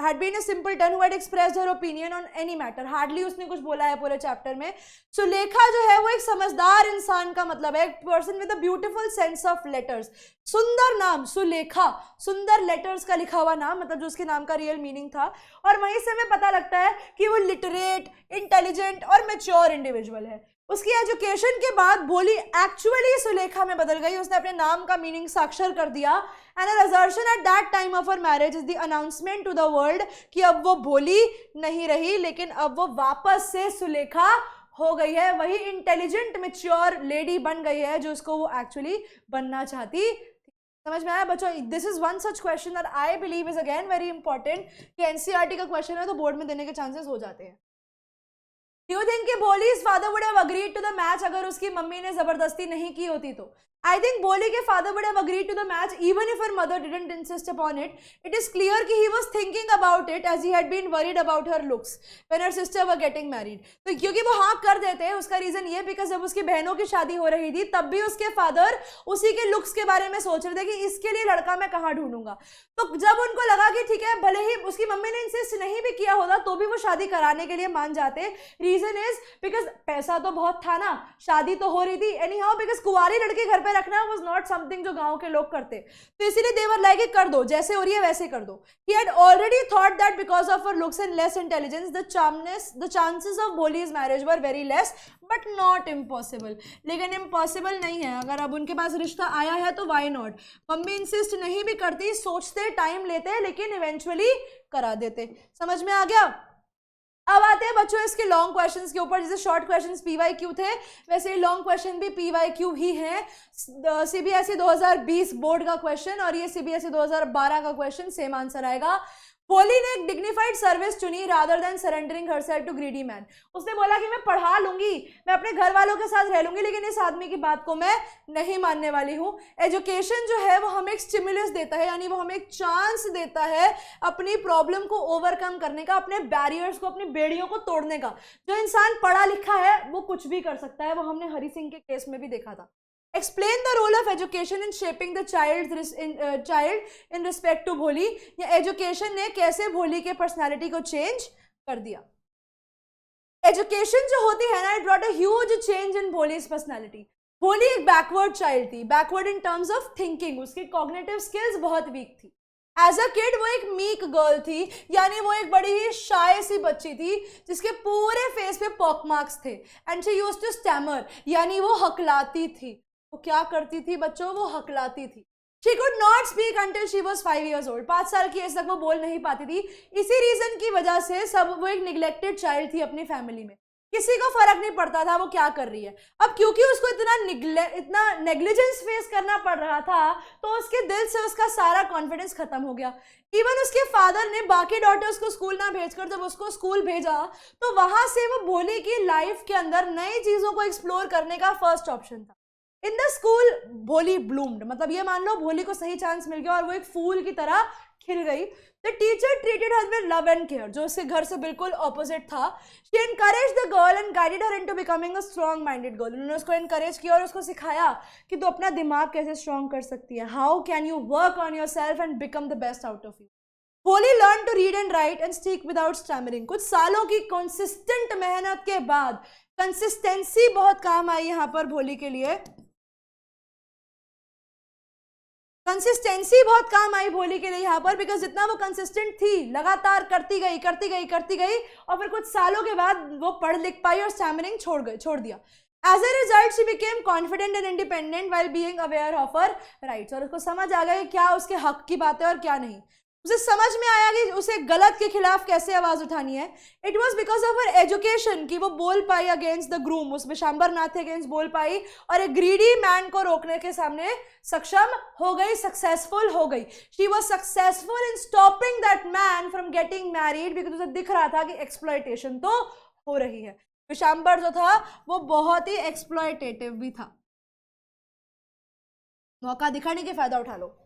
had been a simpleton who had expressed her opinion on any matter. Hardly उसने कुछ बोला है पूरे चैप्टर में। सुलेखा जो है वो एक समझदार इंसान का मतलब है, एक person with a beautiful sense of letters. सुंदर नाम सुलेखा, सुंदर लेटर्स का लिखा हुआ नाम, मतलब जो उसके नाम का रियल मीनिंग था। और वहीं से हमें पता लगता है कि वो लिटरेट, इंटेलिजेंट और मैच्योर इंडिविजुअल है। उसकी एजुकेशन के बाद भोली एक्चुअली सुलेखा में बदल गई। उसने अपने नाम का मीनिंग साक्षर कर दिया। And an assertion at that time of her marriage is the announcement to the world कि अब वो भोली नहीं रही, लेकिन अब वो वापस से सुलेखा हो गई है, वही इंटेलिजेंट मैच्योर लेडी बन गई है जो उसको वो एक्चुअली बनना चाहती। समझ में आया बच्चों? This is one such question that I believe is again very important, कि एनसीईआरटी का क्वेश्चन है तो बोर्ड में देने के चांसेस हो जाते हैं। Do you think कि Boli's father would have agreed to the match अगर उसकी मम्मी ने जबरदस्ती नहीं की होती तो? I think Boli के father would have agreed to the match even if her mother didn't insist upon it. It is clear कि he was thinking about it as he had been worried about her looks when her sister were getting married. तो क्योंकि वो हाँ कर देते हैं, उसका reason ये बिकॉज जब उसकी बहनों की शादी हो रही थी तब भी उसके फादर उसी के लुक्स के बारे में सोच रहे थे कि इसके लिए लड़का मैं कहाँ ढूंढूंगा। तो जब उनको लगा कि ठीक है, भले ही उसकी मम्मी ने इंसिस्ट नहीं भी किया होता तो भी वो शादी कराने के लिए मान जाते। रीजन इज बिकॉज पैसा तो बहुत था ना, शादी तो हो रही थी एनी हाउ, बिकॉज कुंवारी लड़की घर पे रखना वाज नॉट समथिंग जो गांव के लोग करते, तो इसीलिए दे वर लाइक कर दो, जैसे हो रही है वैसे कर दो। He had already thought that because of her looks and less intelligence the chances of Bholi's marriage were very less, but not impossible. लेकिन इम्पॉसिबल नहीं है, अगर अब उनके पास रिश्ता आया है तो वाई नॉट। मम्मी इंसिस्ट नहीं भी करती, सोचते, टाइम लेते, लेकिन इवेंचुअली करा देते। समझ में आ गया? अब आते हैं बच्चों इसके लॉन्ग क्वेश्चंस के ऊपर। जैसे शॉर्ट क्वेश्चंस पीवाईक्यू थे, वैसे लॉन्ग क्वेश्चन भी पीवाईक्यू ही है। सीबीएसई 2020 बोर्ड का क्वेश्चन और ये सीबीएसई 2012 का क्वेश्चन, सेम आंसर आएगा। बोली ने एक डिग्निफाइड सर्विस चुनी rather than surrendering herself to greedy man. उसने बोला कि मैं पढ़ा लूंगी, मैं अपने घर वालों के साथ रह लूंगी, लेकिन इस आदमी की बात को मैं नहीं मानने वाली हूँ। एजुकेशन जो है वो हमें एक स्टिमुलस देता है, यानी वो हमें एक चांस देता है अपनी प्रॉब्लम को ओवरकम करने का, अपने बैरियर्स को, अपनी बेड़ियों को तोड़ने का। जो इंसान पढ़ा लिखा है वो कुछ भी कर सकता है, वो हमने हरि सिंह के केस में भी देखा था। Explain the role of education in shaping the child in respect to भोली, या एजुकेशन ने कैसे भोली के पर्सनालिटी को चेंज कर दिया। एजुकेशन जो होती है ना, it brought a huge change in Bholi's personality. भोली एक बैकवर्ड चाइल्ड थी, backward in terms of thinking, उसकी कॉग्निटिव स्किल्स बहुत वीक थी। एज अ किड वो एक मीक गर्ल थी, यानी वो एक बड़ी ही शाय सी बच्ची थी जिसके पूरे फेस पे पॉक मार्क्स थे। And she used to stammer, यानी वो हकलाती थी। वो क्या करती थी बच्चों? वो हकलाती थी। She could not speak until she was 5 years old. 5 साल की एज तक वो बोल नहीं पाती थी। इसी रीजन की वजह से वो एक निग्लेक्टेड चाइल्ड थी अपनी फैमिली में। किसी को फर्क नहीं पड़ता था वो क्या कर रही है। अब क्योंकि उसको इतना नेग्लिजेंस फेस करना पड़ रहा था, तो उसके दिल से उसका सारा कॉन्फिडेंस खत्म हो गया। इवन उसके फादर ने बाकी डॉटर्स को स्कूल ना भेजकर जब उसको स्कूल भेजा, तो वहां से वो भोली की लाइफ के अंदर नई चीजों को एक्सप्लोर करने का फर्स्ट ऑप्शन था। इन द स्कूल भोली ब्लूम्ड, मतलब ये मान लो भोली को सही चांस मिल गया और वो एक फूल की तरह खिल गई। The teacher treated her with love and care, जो उसके घर से बिल्कुल ऑपोजिट था। She encouraged the girl and guided her into becoming a strong minded girl. उन्होंने उसको एनकरेज किया और उसको सिखाया कि तू अपना दिमाग कैसे स्ट्रॉन्ग कर सकती है। How can you work on yourself and become the best out of you. Bholi learn to read and write and speak without stammering. कुछ सालों की कंसिस्टेंट मेहनत के बाद, कंसिस्टेंसी बहुत काम आई यहाँ पर भोली के लिए। कंसिस्टेंसी बहुत काम आई भोली के लिए यहाँ पर, बिकॉज जितना वो कंसिस्टेंट थी, लगातार करती गई और फिर कुछ सालों के बाद वो पढ़ लिख पाई और स्टैमरिंग छोड़ दिया. As a result, she became confident and independent while being aware of her rights. और उसको समझ आ गया कि क्या उसके हक की बात है और क्या नहीं. उसे समझ में आया कि उसे गलत के खिलाफ कैसे आवाज उठानी है. It was because of her education कि वो बोल पाई अगेंस्ट द ग्रूम, उस विशांबर नाथ के अगेंस्ट बोल पाई और एक ग्रीडी मैन को रोकने के सामने सक्षम हो गई, सक्सेसफुल हो गई. She was successful in stopping that man from getting married, because उसे दिख रहा था कि एक्सप्लॉयटेशन तो हो रही है. विशांबर जो था वो बहुत ही एक्सप्लॉयटेटिव भी था. मौका दिखाने के फायदा उठा लो.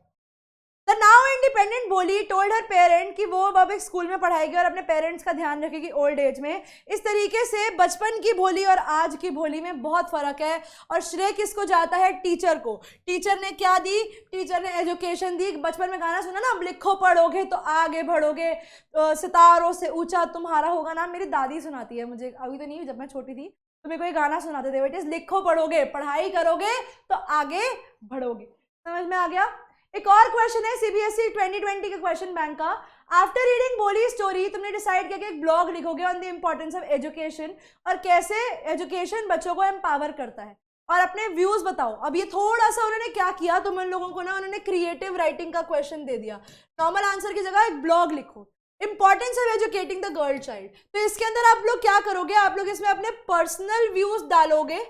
The now independent बोली told her parent कि वो अब एक स्कूल में पढ़ाएगी और अपने पेरेंट्स का ध्यान रखेगी ओल्ड एज में. इस तरीके से बचपन की भोली और आज की भोली में बहुत फर्क है. और श्रेय किसको जाता है? टीचर को. टीचर ने क्या दी? टीचर ने एजुकेशन दी. बचपन में गाना सुना ना, अब लिखो पढ़ोगे तो आगे बढ़ोगे, सितारों से ऊंचा तुम्हारा होगा नाम. मेरी दादी सुनाती है मुझे, अभी तो नहीं, जब मैं छोटी थी तो मेरे को ये गाना सुनाते थे, बेटे लिखो पढ़ोगे, पढ़ाई करोगे तो आगे बढ़ोगे. समझ में आ गया? एक और क्वेश्चन है सीबीएसई 2020 के क्वेश्चन बैंक का. आफ्टर रीडिंग बोली स्टोरी, तुमने डिसाइड किया कि एक ब्लॉग लिखोगे on the importance of education और कैसे एजुकेशन बच्चों को एम्पावर करता है, और अपने व्यूज बताओ. अब ये थोड़ा सा उन्होंने क्या किया, तुम उन लोगों को ना उन्होंने क्रिएटिव राइटिंग का क्वेश्चन दे दिया. नॉर्मल आंसर की जगह एक ब्लॉग लिखो, importance of educating the girl child. तो इसके अंदर आप लोग क्या करोगे? आप लोग इसमें अपने पर्सनल व्यूज डालोगे,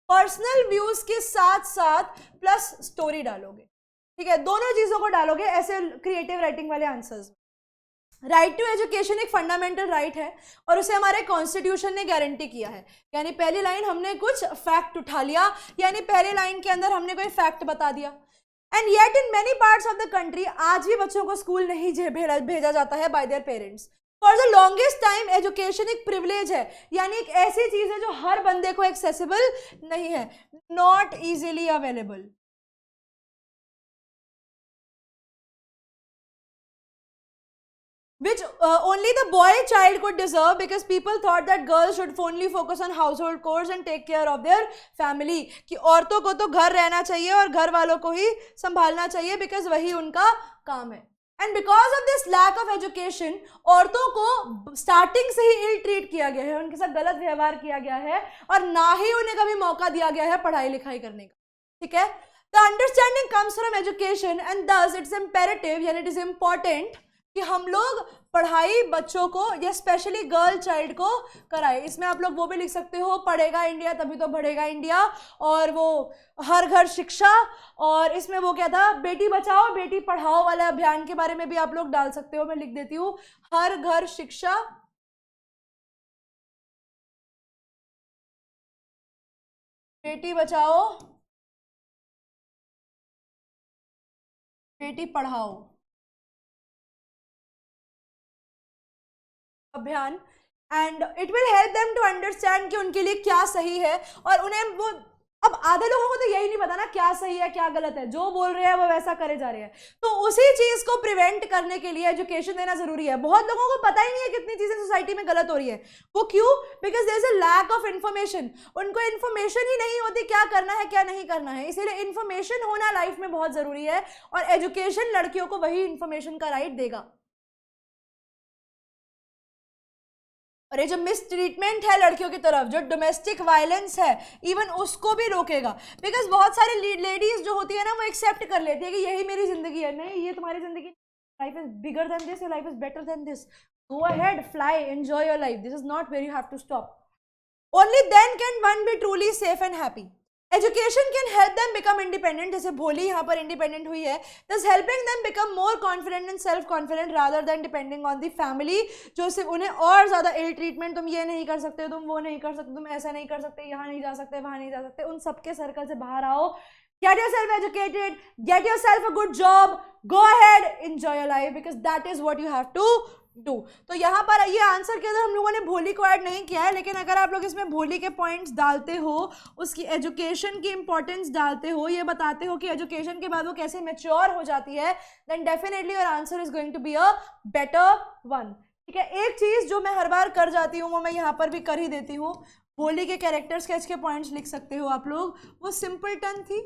पर्सनल व्यूज के साथ साथ प्लस स्टोरी डालोगे. ठीक है, दोनों चीजों को डालोगे ऐसे क्रिएटिव राइटिंग वाले आंसर्स. राइट टू एजुकेशन एक फंडामेंटल राइट है और उसे हमारे कॉन्स्टिट्यूशन ने गारंटी किया है. यानी पहली लाइन हमने कुछ फैक्ट उठा लिया, यानी पहली लाइन के अंदर हमने कोई फैक्ट बता दिया. And yet in many parts of the country आज भी बच्चों को स्कूल नहीं भेजा जाता है bye their parents. For the longest time education एक प्रिविलेज है, यानी एक ऐसी चीज है जो हर बंदे को एक्सेसिबल नहीं है, not easily available. Which only the boy child could deserve because people thought that girls should only focus on household chores and take care of their family. कि औरतों को तो घर रहना चाहिए और घर वालों को ही संभालना चाहिए, बिकॉज वही उनका काम है. And because of this lack of education औरतों को स्टार्टिंग से ही इल ट्रीट किया गया है, उनके साथ गलत व्यवहार किया गया है और ना ही उन्हें कभी मौका दिया गया है पढ़ाई लिखाई करने का. ठीक है, the understanding comes from education and दस इट्स इम्पेरेटिव, यानी इट इज इम्पॉर्टेंट कि हम लोग पढ़ाई बच्चों को या स्पेशली गर्ल चाइल्ड को कराए. इसमें आप लोग वो भी लिख सकते हो, पढ़ेगा इंडिया तभी तो बढ़ेगा इंडिया, और वो हर घर शिक्षा, और इसमें वो क्या था, बेटी बचाओ बेटी पढ़ाओ वाले अभियान के बारे में भी आप लोग डाल सकते हो. मैं लिख देती हूँ, हर घर शिक्षा, बेटी बचाओ बेटी पढ़ाओ अभियान. And it will help them to understand कि उनके लिए क्या सही है, और उन्हें वो, अब आधे लोगों को तो यही नहीं पता ना क्या सही है क्या गलत है, जो बोल रहे हैं वो वैसा करे जा रहे हैं. तो उसी चीज को प्रिवेंट करने के लिए एजुकेशन देना जरूरी है. बहुत लोगों को पता ही नहीं है कितनी चीजें सोसाइटी में गलत हो रही है. वो क्यों? Because there is a lack of information. उनको इन्फॉर्मेशन ही नहीं होती क्या करना है क्या नहीं करना है. इसीलिए इन्फॉर्मेशन होना लाइफ में बहुत जरूरी है, और एजुकेशन लड़कियों को वही इन्फॉर्मेशन का राइट देगा. और ये जो मिस ट्रीटमेंट है लड़कियों की तरफ, जो डोमेस्टिक वायलेंस है, इवन उसको भी रोकेगा. बिकॉज बहुत सारे लेडीज जो होती है ना, वो एक्सेप्ट कर लेती है कि यही मेरी जिंदगी है. नहीं, ये तुम्हारी जिंदगी, life is bigger than this, life is better than this. Go ahead, fly, enjoy your life. This is not where you have to stop. Only then can one be truly safe and happy. Education can help them become independent, जैसे भोली यहाँ पर independent हुई है. This helping them become more confident and self confident rather than depending on the family, जो सिर्फ उन्हें और ज्यादा इल ट्रीटमेंट, तुम ये नहीं कर सकते, तुम वो नहीं कर सकते, तुम ऐसा नहीं कर सकते, यहाँ नहीं जा सकते, वहां नहीं जा सकते, उन सबके सर्कल से बाहर आओ. Get yourself educated, get yourself a good job, go ahead, enjoy your life, because that is what you have to do. तो यहाँ पर ये आंसर के अंदर हम लोगों ने भोली को ऐड नहीं किया है, लेकिन अगर आप लोग इसमें भोली के पॉइंट्स डालते हो, उसकी एजुकेशन की इंपॉर्टेंस डालते हो, ये बताते हो कि एजुकेशन के बाद वो कैसे मैच्योर हो जाती है, then definitely your answer is going to be a better one. ठीक है, एक चीज जो मैं हर बार कर जाती हूँ वो मैं यहाँ पर भी कर ही देती हूँ. भोली के कैरेक्टर स्केच के पॉइंट्स लिख सकते हो आप लोग. वो सिंपल टन थी,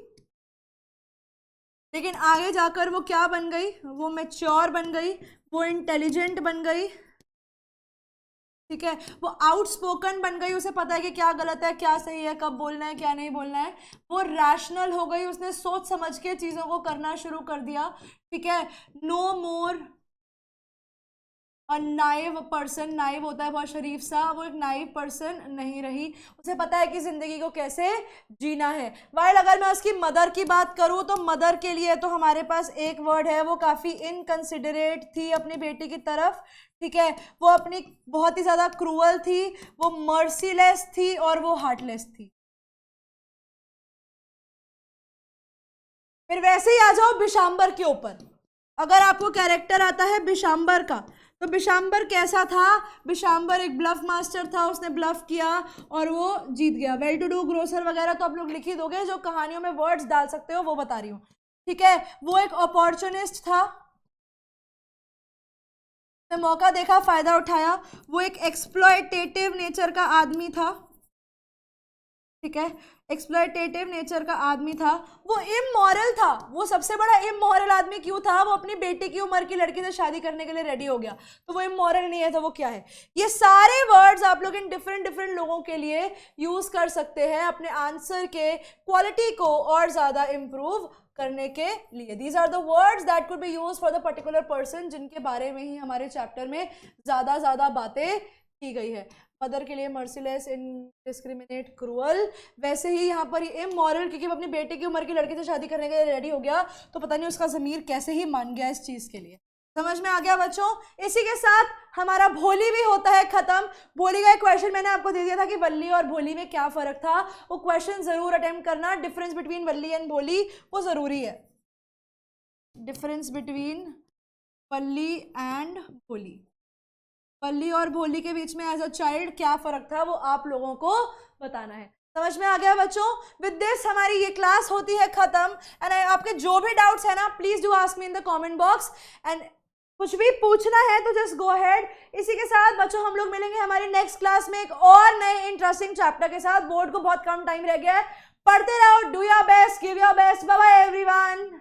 लेकिन आगे जाकर वो क्या बन गई, वो मैच्योर बन गई, वो इंटेलिजेंट बन गई, ठीक है, वो आउटस्पोकन बन गई, उसे पता है कि क्या गलत है क्या सही है, कब बोलना है क्या नहीं बोलना है, वो रैशनल हो गई, उसने सोच समझ के चीज़ों को करना शुरू कर दिया, ठीक है। नो मोर अ नाइव पर्सन, नाइव होता है बहुत शरीफ सा, वो एक नाइव पर्सन नहीं रही, उसे पता है कि जिंदगी को कैसे जीना है। वाइल अगर मैं उसकी मदर की बात करूँ तो मदर के लिए तो हमारे पास एक वर्ड है, वो काफ़ी इनकंसिडरेट थी अपनी बेटी की तरफ, ठीक है, वो अपनी बहुत ही ज़्यादा क्रूअल थी, वो मर्सीलेस थी और वो हार्टलेस थी। फिर वैसे ही आ जाओ बिशाम्बर के ऊपर। अगर आपको कैरेक्टर आता है बिशाम्बर का, तो बिशाम्बर कैसा था, बिशाम्बर एक ब्लफ मास्टर था, उसने ब्लफ किया और वो जीत गया। वेल टू डू ग्रोसर वगैरह तो आप लोग लिख ही दोगे, जो कहानियों में वर्ड्स डाल सकते हो वो बता रही हूँ, ठीक है। वो एक अपॉर्चुनिस्ट था, उसने मौका देखा फायदा उठाया, वो एक एक्सप्लॉयटेटिव नेचर का आदमी था, ठीक है, एक्सप्लॉयटेटिव नेचर का आदमी था, वो इमोरल था। वो सबसे बड़ा इमोरल आदमी क्यों था, वो अपनी बेटी की उम्र की लड़की से शादी करने के लिए रेडी हो गया, तो वो इमोरल नहीं है, तो वो क्या है। ये सारे वर्ड्स आप लोग इन डिफरेंट डिफरेंट लोगों के लिए यूज कर सकते हैं अपने आंसर के क्वालिटी को और ज्यादा इंप्रूव करने के लिए। These are the words that could be use for the particular person, जिनके बारे में ही हमारे चैप्टर में ज्यादा बातें की गई है। मदर के लिए मर्सीलेस, इनडिस्क्रिमिनेट, क्रूअल, वैसे ही यहाँ पर इमोरल, क्योंकि वो अपनी बेटे की उम्र की लड़की से शादी करने के लिए रेडी हो गया, तो पता नहीं उसका ज़मीर कैसे ही मान गया इस चीज़ के लिए। समझ में आ गया बच्चों। इसी के साथ हमारा भोली भी होता है खत्म। भोली का एक क्वेश्चन मैंने आपको दे दिया था कि वल्ली और भोली में क्या फ़र्क था, वो क्वेश्चन ज़रूर अटेम्प्ट करना। डिफरेंस बिटवीन वल्ली एंड भोली वो ज़रूरी है, डिफरेंस बिटवीन वल्ली एंड भोली, वल्ली और भोली के बीच में एज अ चाइल्ड क्या फर्क था वो आप लोगों को बताना है। समझ में आ गया बच्चों। विद दिस हमारी ये क्लास होती है खत्म। एंड आपके जो भी डाउट्स है ना, please do ask me in the comment box, and कुछ भी पूछना है तो जस्ट गो अहेड। इसी के साथ बच्चों हम लोग मिलेंगे हमारी नेक्स्ट क्लास में एक और नए इंटरेस्टिंग चैप्टर के साथ। बोर्ड को बहुत कम टाइम रह गया है, पढ़ते रहो, do your best, give your best, bye bye everyone.